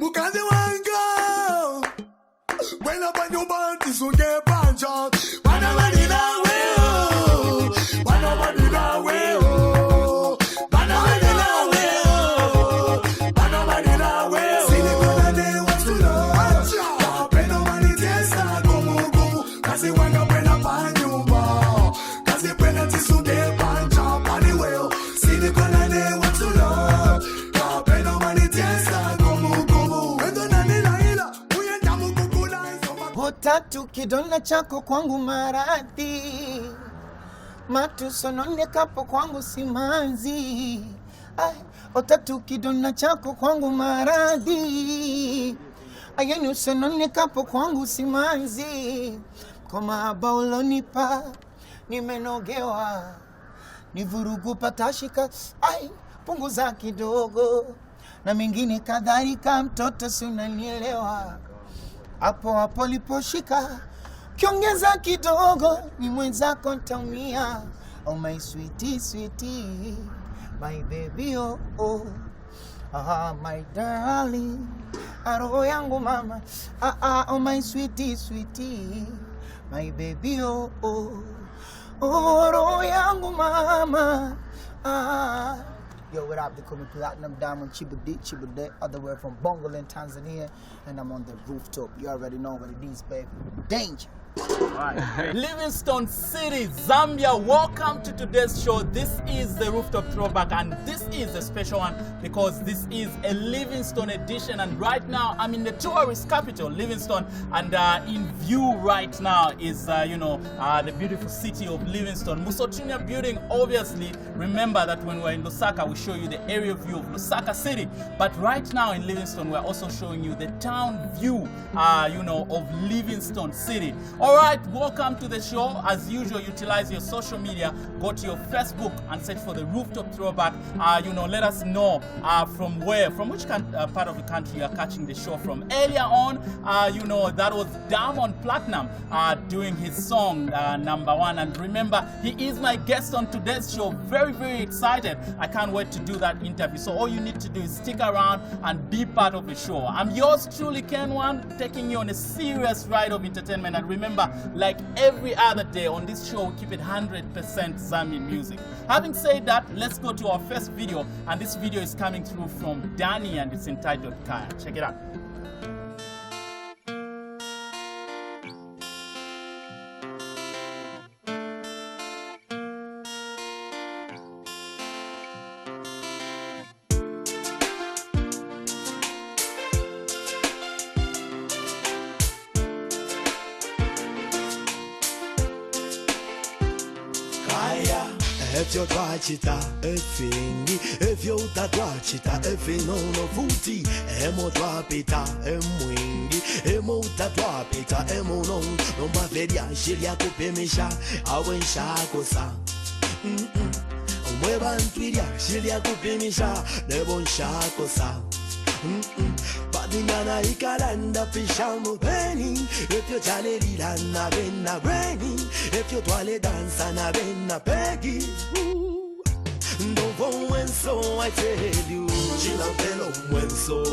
Mukazi wango. When up on your body, so get punch out. Panamani na way. Panamani na way. Panamani na way. Panamani na way. Silicona de what's to love. Peno mani testa como como. Kasi wanga pena panyumba. Kasi pena tisu get punch out. Pani way. Silicona de what's to love. Peno mani testa como como. Wendo na nila. Uyenda mukukula. Utatu kidonda chako kwangu maradhi, matusononekapo kwangu simanzi. Utatu kidonda chako kwangu maradhi, ayeni usononekapo kwangu simanzi. Kwa mahaba ulonipa nimenogewa, ni vurugu patashika, punguza kidogo, na mengine kadhalika, mtoto si unanielewa. Hapo hapo liposhika, kiongeza kidogo, ni mwenzako nitaumia. Oh my sweetie, sweetie, my baby, oh, oh. My darling, roho yangu mama. Oh my sweetie, sweetie, my baby, oh, oh. Oh, roho yangu mama. Yo, what up? They call me Platinum, Diamond, Chibade, other way from Bongo in Tanzania, and I'm on the rooftop. You already know what it is, baby. Danger. Right. Livingstone City, Zambia. Welcome to today's show. This is the Rooftop Throwback, and this is a special one because this is a Livingstone edition. And right now, I'm in the tourist capital, Livingstone, and in view right now is, the beautiful city of Livingstone. Musotunia building, obviously. Remember that when we're in Lusaka, we show you the area view of Lusaka City. But right now in Livingstone, we're also showing you the town view, of Livingstone City. All right, welcome to the show. As usual, utilize your social media. Go to your Facebook and search for the Rooftop Throwback. Let us know from which part of the country you are catching the show from. Earlier on, that was Diamond Platnumz doing his song number 1. And remember, he is my guest on today's show. Very, very excited. I can't wait to do that interview. So all you need to do is stick around and be part of the show. I'm yours truly, Ken1, taking you on a serious ride of entertainment. And remember, like every other day on this show, we keep it 100% Zambian music. Having said that, let's go to our first video, and this video is coming through from Danny, and it's entitled Kaya. Check it out. If you twachita efingi, if you tatwachita efinono futi, emo twapita emwingi, emo tatwapita emono, nomba veria shiria kupemisha, awensha kosa. Mweba ntwiria shiria kupemisha, nebonsha kosa. Badingana ikalanda pishamo beni. If you chale na bena brainy. If you twale dansa na bena peggy. Don't when so I tell you. Chila pelo when so.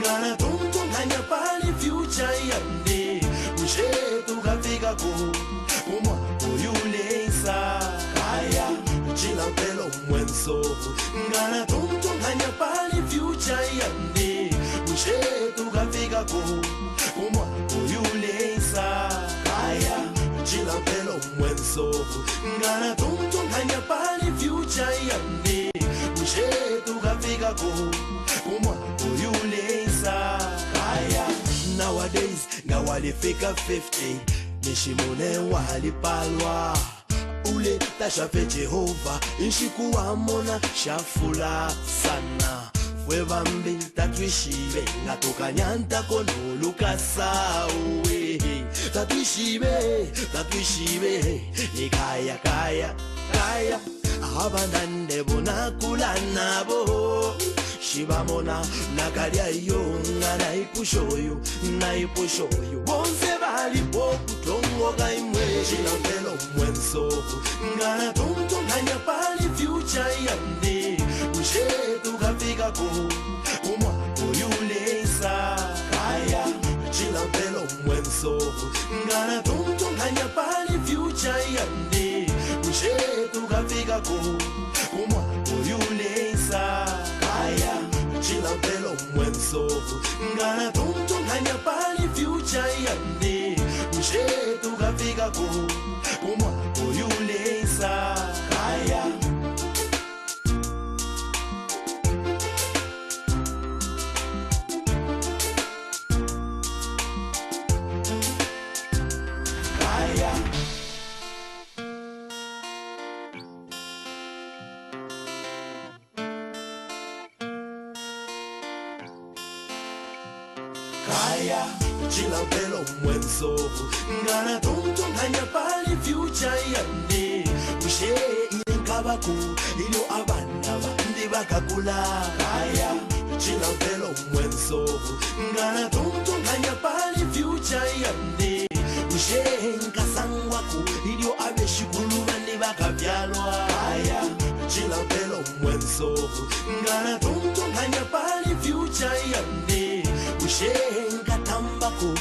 Ngana tonto nanya pali future yande. Ushe tukafika ku. Umwa uyulesa. Kaya. Chila pelo when so. Ngana tonto nanya pali future yande. Ushe tukafika ku. Umwa uyulesa. Kaya. Chila pelo when so. Ngana tonto nanya pali future yande. Ushe tukafika ku. Umwa uyulesa. Kaya. Nowadays, ngawalifika 50. Nishimune walipalwa. Ule tashafe Jehova. Inshikuwa mona shafula sana. Webambi tatwishibe. Ngatoka nyanta kono lukasawe. Tatwishibe. Nikaya kaya. Abandande bona kula nabo. Shibamona nakalia yo naipushoyo bonse bali poku tongo gaimwe chila pelo mwenso ngana tonto nanya pali future yande ushe tukafika ko umwa uyulesa tukafikako kumwako yulesa kaya chilampelo mwensovu ngana tuntunganya pali future yande ushe tukafikako kumwako yulesa kaya kaya chilampelo mwensovu ngana tuntunganya pali future yande ushe ilenkabako ilo abana bandi bakakula kaya chilampelo mwensovu ngana tuntunganya pali future yande ushe nkasangwako ilo abeshikulu bandi bakabyalwa kaya chilampelo mwensovu ngana tuntunganya pali future yande ushenga tambako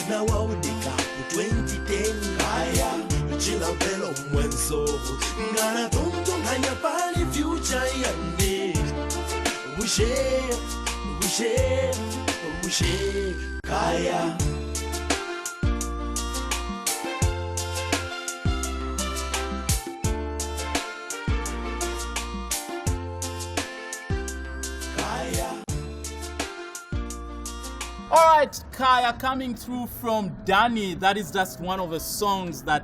na waudika 2010 kaya chilampelo mwensovu ngana tuntunganya pali future yande ushe kaya Alright, Kaya, coming through from Danny. That is just one of the songs that,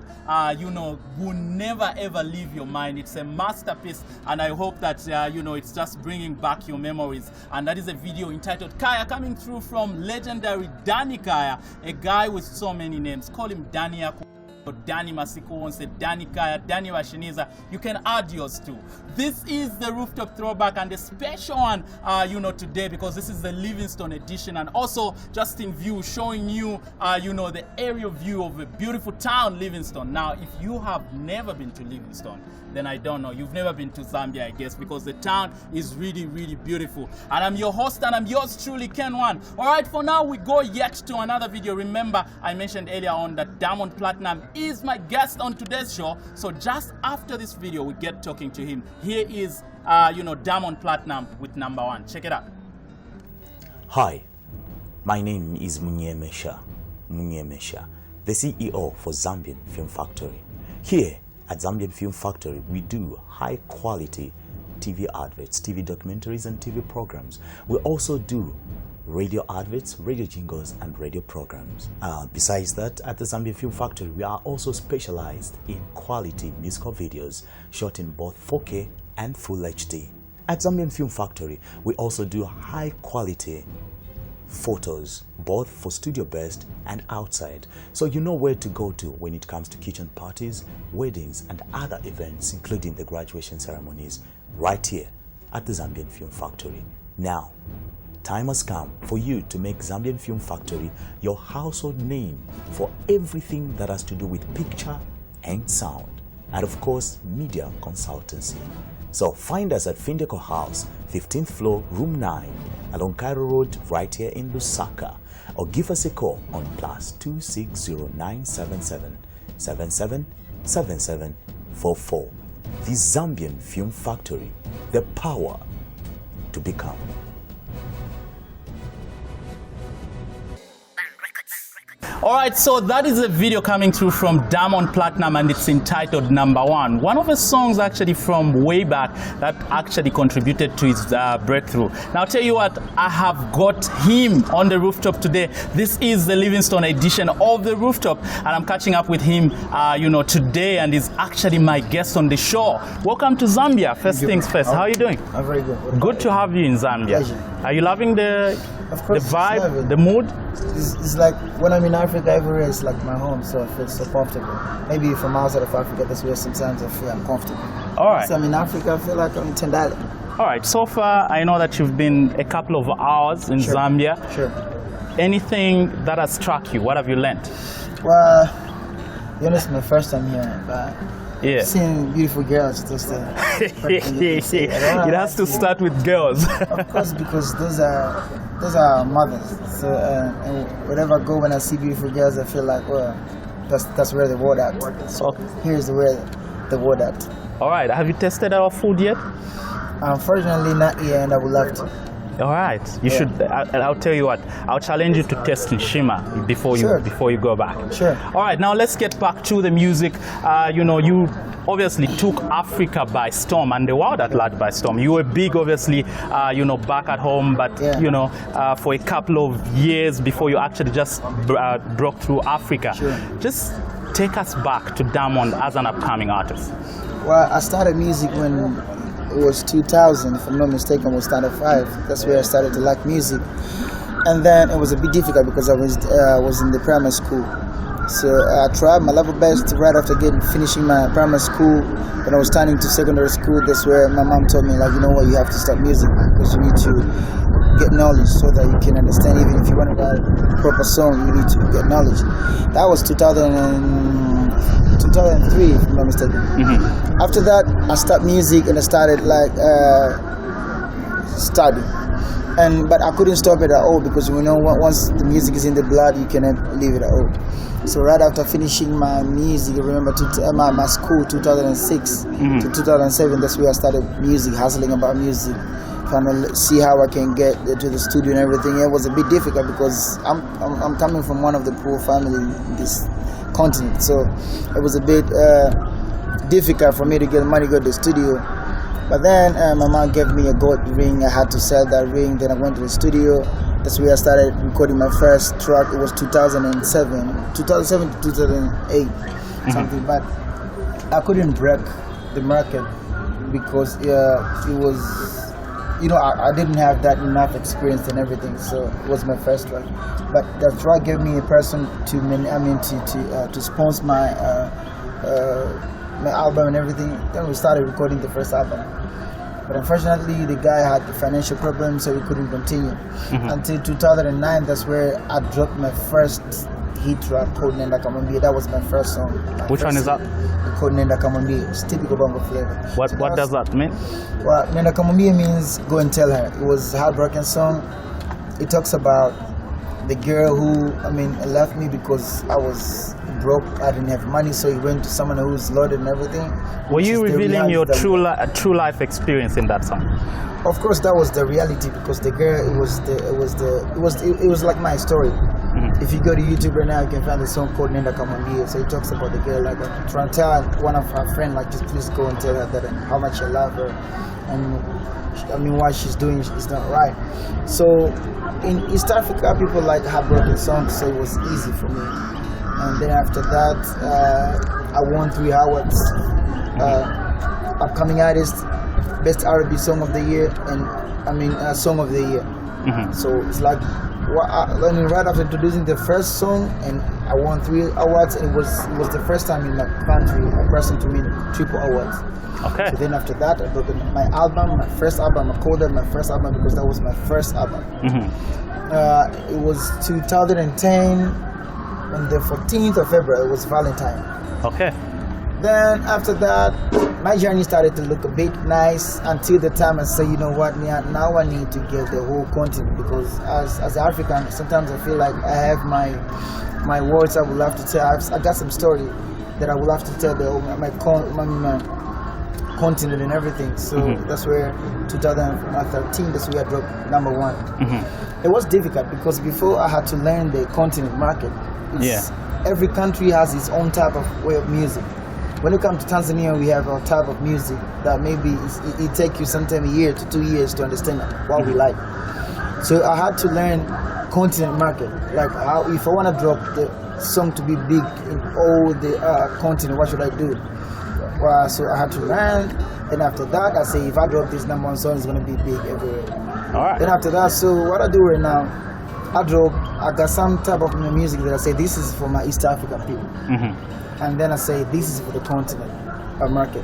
will never ever leave your mind. It's a masterpiece, and I hope that, it's just bringing back your memories. And that is a video entitled Kaya, coming through from legendary Danny Kaya, a guy with so many names. Call him Danny Danny Masiko, Danny Kaya, Danny Washiniza. You can add yours too. This is the Rooftop Throwback, and a special one, today, because this is the Livingstone edition, and also just in view, showing you, the aerial view of a beautiful town, Livingstone. Now, if you have never been to Livingstone, then I don't know. You've never been to Zambia, I guess, because the town is really, really beautiful. And I'm your host, and I'm yours truly, Ken One. All right, for now, we go yet to another video. Remember, I mentioned earlier on that Diamond Platnumz is my guest on today's show. So just after this video, we get talking to him. Here is, Diamond Platnumz with number one. Check it out. Hi, my name is Munyemesha, the CEO for Zambian Film Factory. Here at Zambian Film Factory, we do high-quality TV adverts, TV documentaries, and TV programs. We also do radio adverts, radio jingles, and radio programs. Besides that, at the Zambian Film Factory, we are also specialized in quality musical videos shot in both 4K and Full HD. At Zambian Film Factory, we also do high-quality photos, both for studio-based and outside. So you know where to go to when it comes to kitchen parties, weddings, and other events, including the graduation ceremonies, right here at the Zambian Film Factory. Now, time has come for you to make Zambian Film Factory your household name for everything that has to do with picture and sound, and of course, media consultancy. So find us at Findeco House, 15th floor, room 9, along Cairo Road, right here in Lusaka, or give us a call on +260-977 777744. The Zambian Film Factory, the power to become. Alright, so that is a video coming through from Diamond Platnumz, and it's entitled Number One. One of the songs actually from way back that actually contributed to his breakthrough. Now I'll tell you what, I have got him on the rooftop today. This is the Livingstone edition of the rooftop, and I'm catching up with him today, and he's actually my guest on the show. Welcome to Zambia. First things first, how are you doing? I'm very good. Good to have you in Zambia. Pleasure. Are you loving the vibe, the mood? It's like when I'm in Africa, everywhere is like my home, so I feel so comfortable. Maybe from outside of Africa, that's where sometimes I feel uncomfortable. All right. So I'm in Africa, I feel like I'm in Tendale. All right, so far I know that you've been a couple of hours in Zambia. Sure. Anything that has struck you? What have you learned? Well, to be honest, my first time here, but yeah. Seeing beautiful girls, just it has to start with girls. Of course, because those are mothers. So and wherever I go, when I see beautiful girls, I feel like, well, that's where the world at. So here's where the word out. All right. Have you tested our food yet? Unfortunately, not yet, and I would love to. All right. You should. I'll tell you what. I'll challenge you to test Nshima before you go back. Sure. All right. Now let's get back to the music. You obviously took Africa by storm and the world at large by storm. You were big, obviously, back at home, but for a couple of years before you actually just broke through Africa. Sure. Just take us back to Diamond as an upcoming artist. Well, I started music when it was 2000, if I'm not mistaken, was standard 5. That's where I started to like music. And then it was a bit difficult because I was in the primary school. So I tried my level best right after finishing my primary school. When I was turning to secondary school, that's where my mom told me, like, you know what, you have to start music because you need to get knowledge so that you can understand. Even if you want to write a proper song, you need to get knowledge. That was 2003, if I'm not mistaken. Mm-hmm. After that, I started music and I started studying. But I couldn't stop it at all because once the music is in the blood, you cannot leave it at all. So right after finishing my music, I remember my school, 2006 to 2007, that's where I started music, hustling about music, trying to see how I can get to the studio and everything. It was a bit difficult because I'm coming from one of the poor families in this continent, so it was a bit difficult for me to get money to go to the studio. But then my mom gave me a gold ring. I had to sell that ring. Then I went to the studio. That's where I started recording my first track. It was 2007 to 2008, something. But I couldn't break the market because it was, I didn't have that enough experience and everything. So it was my first track. But the track gave me a person to sponsor my album and everything. Then we started recording the first album. But unfortunately, the guy had financial problems, so we couldn't continue. Until 2009, that's where I dropped my first hit track called Nenda Kamambia. That was my first song. Which one is that? Called Nenda Kamambia. It's typical bongo flavor. What does that mean? Well, Nenda Kamambia means go and tell her. It was a heartbroken song. It talks about the girl who, left me because I was broke. I didn't have money, so he went to someone who's loaded and everything. Were you revealing your true life experience in that song? Of course, that was the reality because the girl, it was like my story. If you go to YouTube right now, you can find a song called Nenda Kamambia. So it talks about the girl, like trying to tell one of her friends, like, just please go and tell her that how much I love her, and what she's doing is not right. So in East Africa, people like heartbroken songs, so it was easy for me. And then after that, I won 3 awards: upcoming artist, best R&B song of the year, and song of the year. So it's like, right after introducing the first song, and I won 3 awards, and it was the first time in my country a person to win triple awards. Okay. So then after that, I brought my album, my first album. I called it my first album because that was my first album. It was 2010. On the 14th of February, it was Valentine. Okay. Then after that, my journey started to look a bit nice until the time I say, you know what, now I need to get the whole continent, because as an African, sometimes I feel like I have my words I would love to tell. I got some story that I would love to tell my continent and everything. So that's where 2013, that's where I dropped #1. It was difficult because before I had to learn the continent market. Every country has its own type of way of music. When you come to Tanzania, we have our type of music that maybe it take you sometimes a year to 2 years to understand what we like. So I had to learn continent market, like if I want to drop the song to be big in all the continent, what should I do? So I had to learn. Then after that, I say if I drop this #1 song, it's going to be big everywhere. All right. Then after that, so what I do right now, I got some type of music that I say this is for my East African people, and then I say this is for the continent market,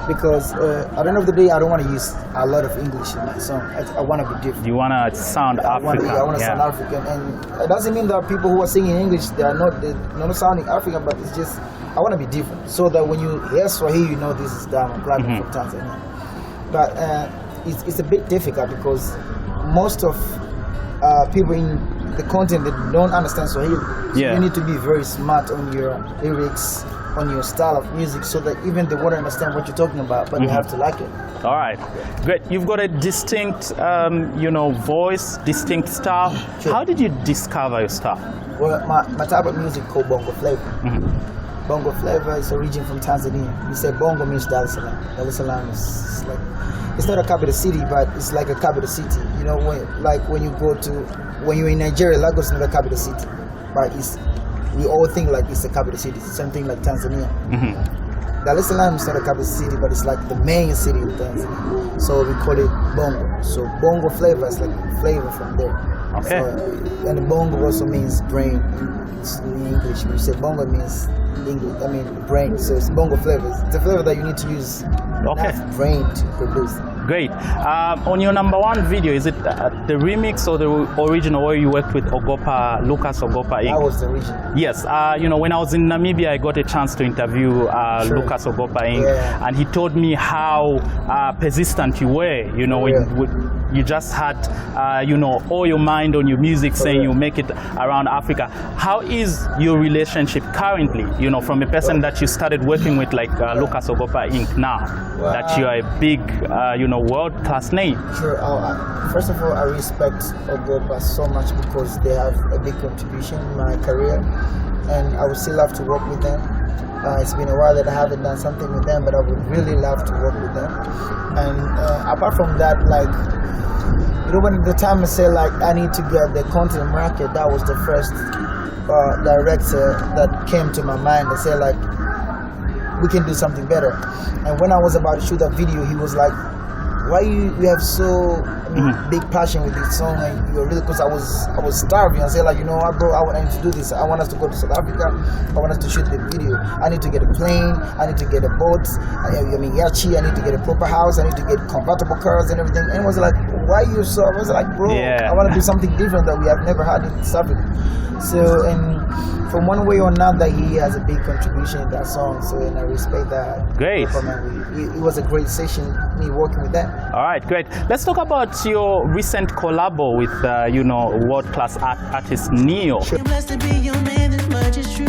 because at the end of the day, I don't want to use a lot of English in my song. I want to be different. You want to sound African. I want to sound African, and it doesn't mean that people who are singing English they're not sounding African, but it's just I want to be different, so that when you hear Swahili, you know this is Diamond Platnumz from Tanzania. But it's a bit difficult because most of people in the continent that don't understand Swahili. So you need to be very smart on your lyrics, on your style of music so that even they won't understand what you're talking about, but you have to like it. All right, great. You've got a distinct, voice, distinct style. Sure. How did you discover your style? Well, my type of music called bongo flavor. Bongo flavor is origin from Tanzania. You say bongo means Dar es Salaam. Dar es Salaam is like, it's not a capital city, but it's like a capital city. You know, when you're in Nigeria, Lagos is not a capital city, but we all think like it's a capital city. It's something like Tanzania. Dar es Salaam is not a capital city, but it's like the main city of Tanzania. So we call it bongo. So bongo flavor is like flavor from there. Okay. So, and the bongo also means brain in English. When you say bongo, it means brain. So it's bongo flavor. It's a flavor that you need to use enough brain to produce. Great. On your #1 video, is it the remix or the original where you worked with Lucas Ogopa Inc? That was the original. Yes. When I was in Namibia, I got a chance to interview Lucas Ogopa Inc. And he told me how persistent you were. You just had, all your mind on your music, saying you make it around Africa. How is your relationship currently? From a person that you started working with, like Lucas Ogopa Inc. now, that you are a big, world-class name. Sure. First of all, I respect Ogopa so much because they have a big contribution in my career, and I would still love to work with them. It's been a while that I haven't done something with them, but I would really love to work with them. And apart from that, when the time I say I need to get the content market, that was the first director that came to my mind and said we can do something better. And when I was about to shoot that video, he was like, why you have so big passion with this song, and you're really, because I was starving. I said bro, I need to do this. I want us to go to South Africa. I want us to shoot the video. I need to get a plane. I need to get a boat. Yachi. I need to get a proper house. I need to get convertible cars and everything. And it was like, why you so? I was like, bro, I want to do something different that we have never had in South Africa. So, and from one way or another, he has a big contribution in that song. So, and I respect that. Great. It was a great session, me working with them. All right, great. Let's talk about your recent collabo with, world-class artist Neo. Sure. Blessed to be your man, this much is true.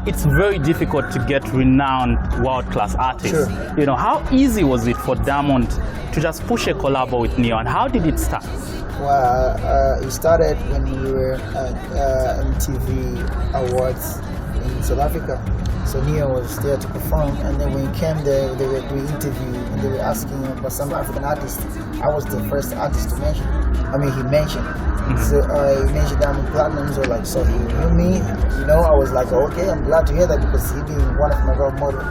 It's very difficult to get renowned world-class artists. Sure. How easy was it for Diamond to just push a collabo with Neo, and how did it start? Well, it started when we were at MTV Awards in South Africa. So Neo was there to perform, and then when he came there, they were doing interview, and they were asking him about some African artists. I was the first artist to mention. He mentioned. So he mentioned Diamond Platnumz, so he knew me. I was like, okay, I'm glad to hear that because he's been one of my role models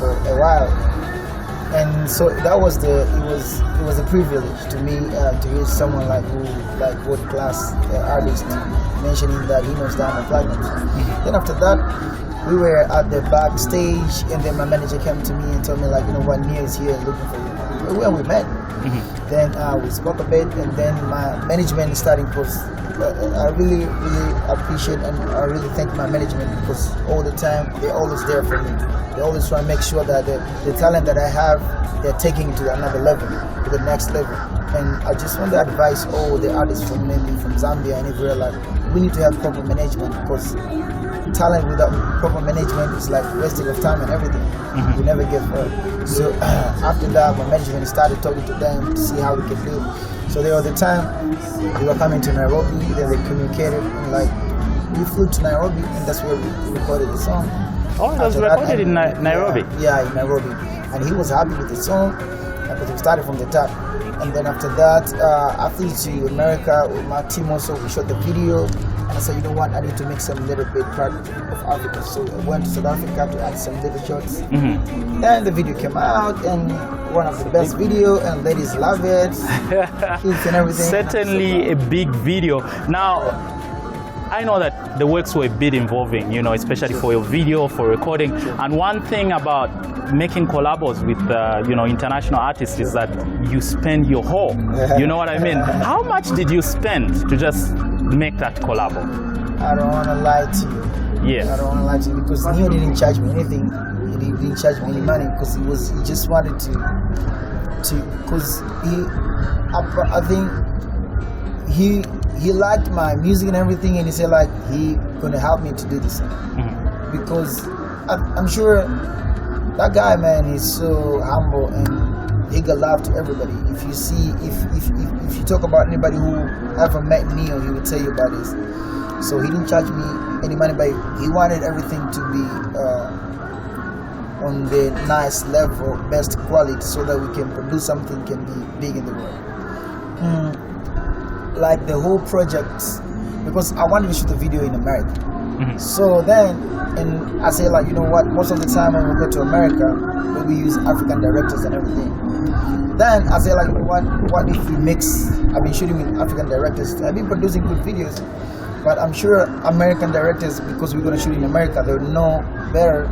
for a while. And so that was it was a privilege to me to hear someone like world class artist mentioning that he knows Diamond Platnumz. Then after that, we were at the backstage, and then my manager came to me and told me what, Neo is here looking for you. When we met, then we spoke a bit, and then my management started because I really appreciate and I really thank my management because all the time they're always there for me. They always try to make sure that the talent that I have, they're taking it to another level, to the next level. And I just want to advise all the artists from Zambia and everywhere, we need to have proper management because talent without proper management is like wasting of time and everything. We never get far. So after that, my management started talking to them to see how we can do it. So the other time, we were coming to Nairobi, then they communicated, and we flew to Nairobi, and that's where we recorded the song. Oh, it was recorded in Nairobi? Yeah, in Nairobi. And he was happy with the song, because we started from the top. And then after that, I flew to America with my team also. We shot the video, And I said, you know what, I need to make some little bit part of Africa. So I went to South Africa to add some little shots. And the video came out, and one of the best video, and ladies love it. Kids and everything. Certainly a big video. Now, I know that the works were a bit involving, you know, especially for your video, for recording. And one thing about making collabos with, you know, international artists is that you spend your whole. You know what I mean? How much did you spend to just make that collabo? I don't want to lie to you. Yes. I don't want to lie to you because Neo didn't charge me anything. He didn't charge me any money because he just wanted to because I think he liked my music and everything, and he said like he gonna help me to do this because I'm sure that guy, man, is so humble and he got love to everybody. If you see, if you talk about anybody who ever met Neo, he would tell you about this. So he didn't charge me any money, but he wanted everything to be on the nice level, best quality, so that we can produce something can be big in the world. Like the whole project, because I wanted to shoot the video in America. So then, and I say like, you know what, most of the time when we go to America, we use African directors and everything. Then I say like, you know what if we mix, I've been shooting with African directors, I've been producing good videos, but I'm sure American directors, because we're gonna shoot in America, they'll know better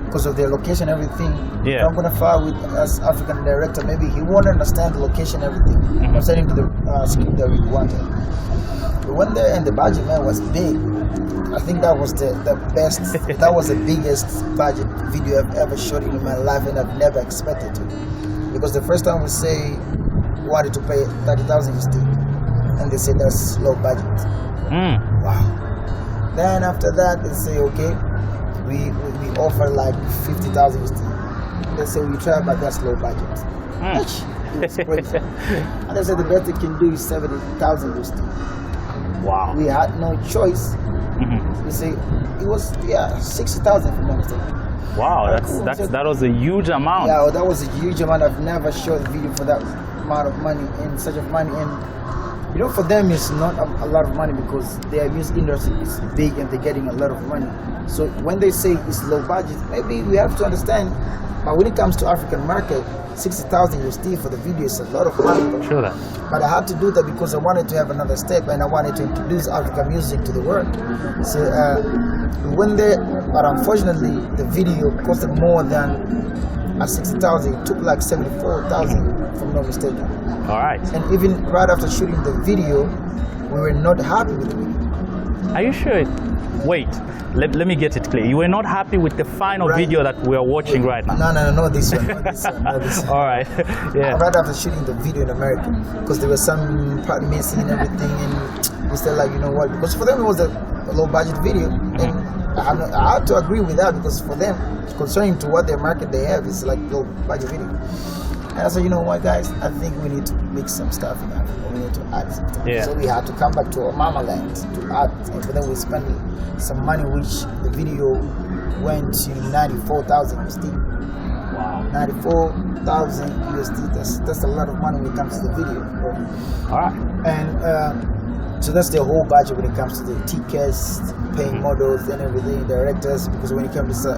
because of their location, everything. Yeah. If I'm gonna file with us African director, maybe he won't understand the location, everything. I'm sending to the script that we wanted. We went there and the budget, man, was big. I think that was the best, that was the biggest budget video I've ever shot in my life, and I've never expected to. Because the first time we say we wanted to pay 30,000 USD, and they said that's low budget. Wow. Then after that, they say, okay, we offer like 50,000 USD. They say we try, but that's low budget. It's crazy. And they said the best they can do is 70,000 USD. Wow. We had no choice. We say it was 60,000 if I'm not mistaken. Wow, that was a huge amount. Yeah, that was a huge amount. I've never shot a video for that amount of money and such of money. And you know, for them it's not a lot of money because their music industry is big and they're getting a lot of money. So when they say it's low budget, maybe we have to understand. But when it comes to African market, 60,000 USD for the video is a lot of money. Bro. Sure that. But I had to do that because I wanted to have another step and I wanted to introduce African music to the world. So we went there, but unfortunately the video costed more than 60,000. It took like 74,000, if I'm not mistaken. All right. And even right after shooting the video, we were not happy with the video. Are you sure? Wait, let me get it clear. You were not happy with the final video that we are watching right now? No, this one, not this one, not this one. All right, yeah. Right after shooting the video in America, because there was some part missing and everything, and we said like, you know what, because for them it was a low budget video, and I had to agree with that because for them, concerning to what their market they have, is like low budget video. And I said, you know what, guys, I think we need to mix some stuff in Africa. We need to add something. Yeah. So we had to come back to our mama land to add, and then we spent some money, which the video went to 94,000 USD. Wow. 94,000 USD. That's a lot of money when it comes to the video. All right. And so that's the whole budget when it comes to the tickets, paying models and everything, directors. Because when it comes to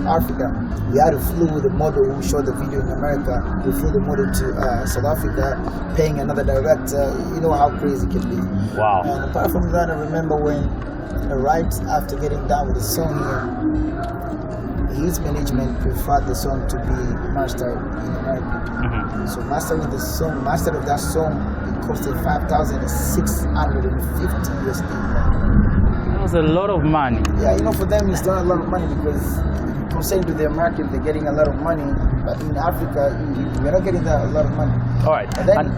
Africa, we had to flew the model who shot the video in America. We flew the model to South Africa, paying another director. You know how crazy it can be. Wow. And apart from that, I remember when right after getting done with the song here, his management preferred the song to be mastered in America. So master of that song, it costed 5,650 USD. That was a lot of money. Yeah, you know, for them it's not a lot of money because compared to their market, they're getting a lot of money. But in Africa, we're not getting that a lot of money. All right. And then,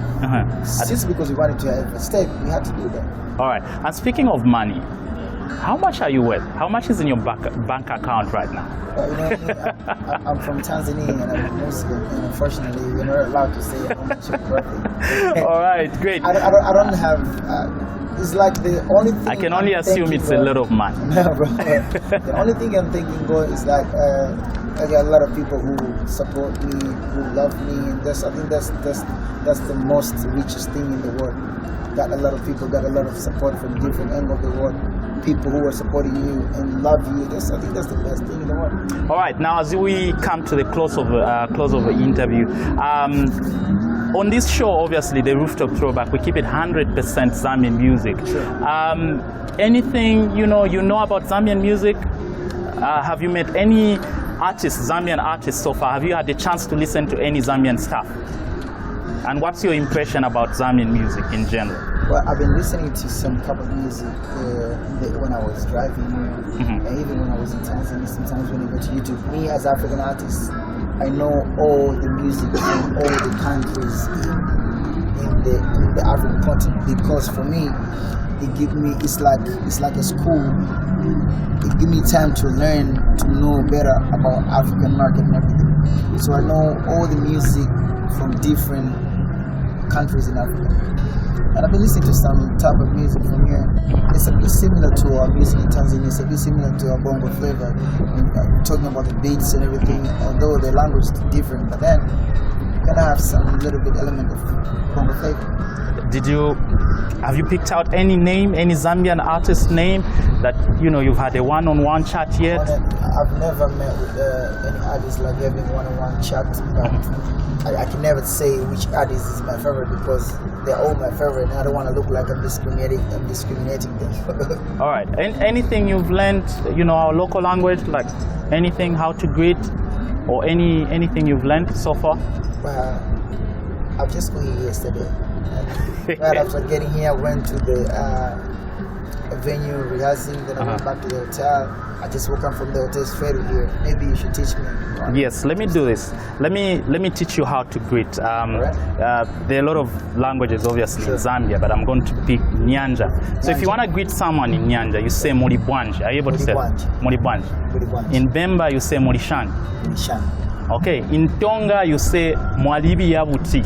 just because we wanted to have a step, we had to do that. All right. And speaking of money, how much are you worth? How much is in your bank account right now? You know, I'm from Tanzania and I'm a Muslim, and unfortunately, we're not allowed to say how much I'm worth. All right, great. I don't have. It's like the only thing. I can only assume it's a lot of money. No, bro. The only thing I'm thinking, bro, is like I got a lot of people who support me, who love me, and I think that's the most richest thing in the world. got a lot of people, got a lot of support from different angles of the world. People who are supporting you and love you. I think that's the best thing in the world. All right, now as we come to the close of the interview, on this show, obviously the Rooftop Throwback, we keep it 100% Zambian music. Sure. Anything you know about Zambian music? Have you met any artists, Zambian artists so far? Have you had the chance to listen to any Zambian stuff? And what's your impression about Zambian music in general? Well, I've been listening to some couple of music when I was driving, and even when I was in Tanzania. Sometimes when I go to YouTube, me as African artist, I know all the music from all the countries in the African continent, because for me, it's like a school. It gives me time to learn, to know better about African market and everything. So I know all the music from different countries in Africa. And I've been listening to some type of music from here. It's a bit similar to our music in Tanzania. It's a bit similar to our bongo flavor. Talking about the beats and everything, although the language is different, but then you gotta have some little bit element of bongo flavor. Have you picked out any name, any Zambian artist name that you've had a one-on-one chat yet? I've never met with any artist like having one-on-one chat, but I can never say which artist is my favorite, because they're all my favorite, and I don't want to look like I'm discriminating them. All right. Anything you've learned, our local language, like anything, how to greet, or anything you've learned so far? Well, I've just got here yesterday. Right after getting here, I went to the venue rehearsing, then I went back to the hotel. I just woke up from the hotel straight here. Maybe you should teach me. Yes, let me do this. Let me teach you how to greet. There are a lot of languages, obviously, in Zambia, but I'm going to pick Nyanja. So if you want to greet someone in Nyanja, you say Moribwanji. Are you able to say Moribwanji? In Bemba, you say Morishan. Okay. In Tonga, you say Mwalibi Yabuti.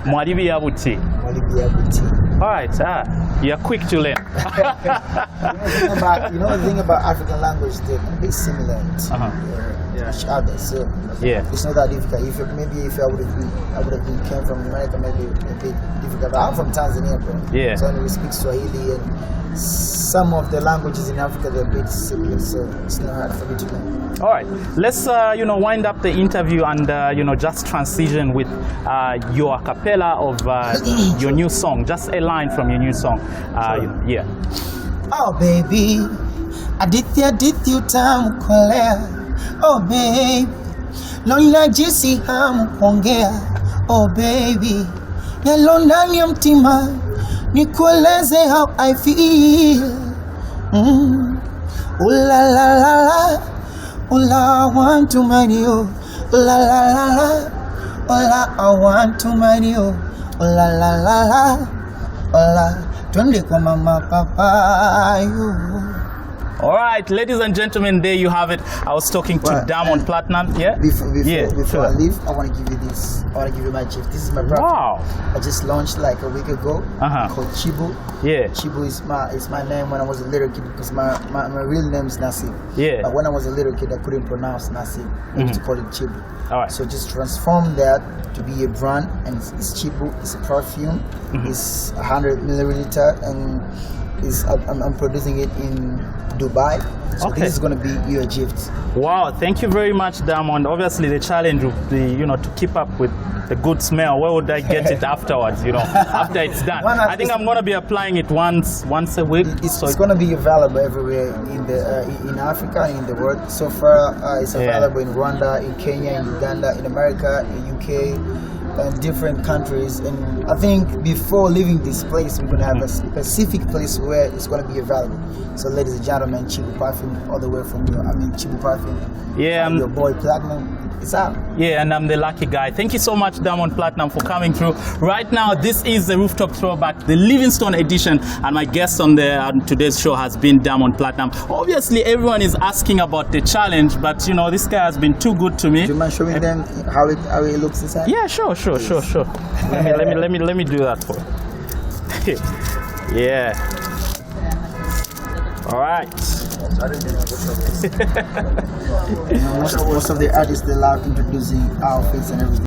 Mwalibi Yabuti. All right, you're quick to learn. The thing about African language, they're a bit similar to each other. So it's not that difficult. If I would have came from America, maybe a bit difficult. But I'm from Tanzania, bro. Yeah. So we speak Swahili, and some of the languages in Africa, they're a bit similar. So it's not hard for me to learn. All right, let's wind up the interview and just transition with your a cappella of your new song, just a line from your new song. Yeah. Oh baby, aditya tamu kolea. Oh baby, naona jinsi hamu kuongea. Oh baby, yalo ndani ya mtima nikueleze how I feel. Ooh la la la la. Ola, I want to marry you. La la la la. Ola, I want to marry you. La la la la. Ola, twende kwa mama papa you. All right, ladies and gentlemen, there you have it. I was talking to Diamond Platnumz. Yeah. Before I leave, I want to give you this. I want to give you my gift. This is my product. Wow. I just launched like a week ago. Called Chibu. Yeah. Chibu is my name when I was a little kid, because my real name is Nassim. Yeah. But when I was a little kid, I couldn't pronounce Nassim. I used to call it Chibu. All right. So just transform that to be a brand, and it's Chibu. It's a perfume. It's 100 milliliter, and I'm producing it in Dubai. So this is going to be your gift. Wow, thank you very much, Diamond. Obviously, the challenge would be, to keep up with the good smell. Where would I get it afterwards, after it's done? I think I'm going to be applying it once a week. It's going to be available everywhere in Africa and in the world. So far, it's available in Rwanda, in Kenya, in Uganda, in America, in UK, and different countries. And I think before leaving this place, we're going to have a specific place where it's going to be available. So ladies and gentlemen, Chibu Perfume, all the way from Chibu Perfume. Yeah, your boy Platinum. It's out. Yeah, and I'm the lucky guy. Thank you so much, Diamond Platnumz, for coming through. Right now, this is the Rooftop Throwback, the Livingstone edition, and my guest on today's show has been Diamond Platnumz. Obviously, everyone is asking about the challenge, but this guy has been too good to me. Do you mind showing them how it looks inside? Yeah, sure. Let me do that for you. Yeah. All right. Most of the artists, they love introducing outfits and everything.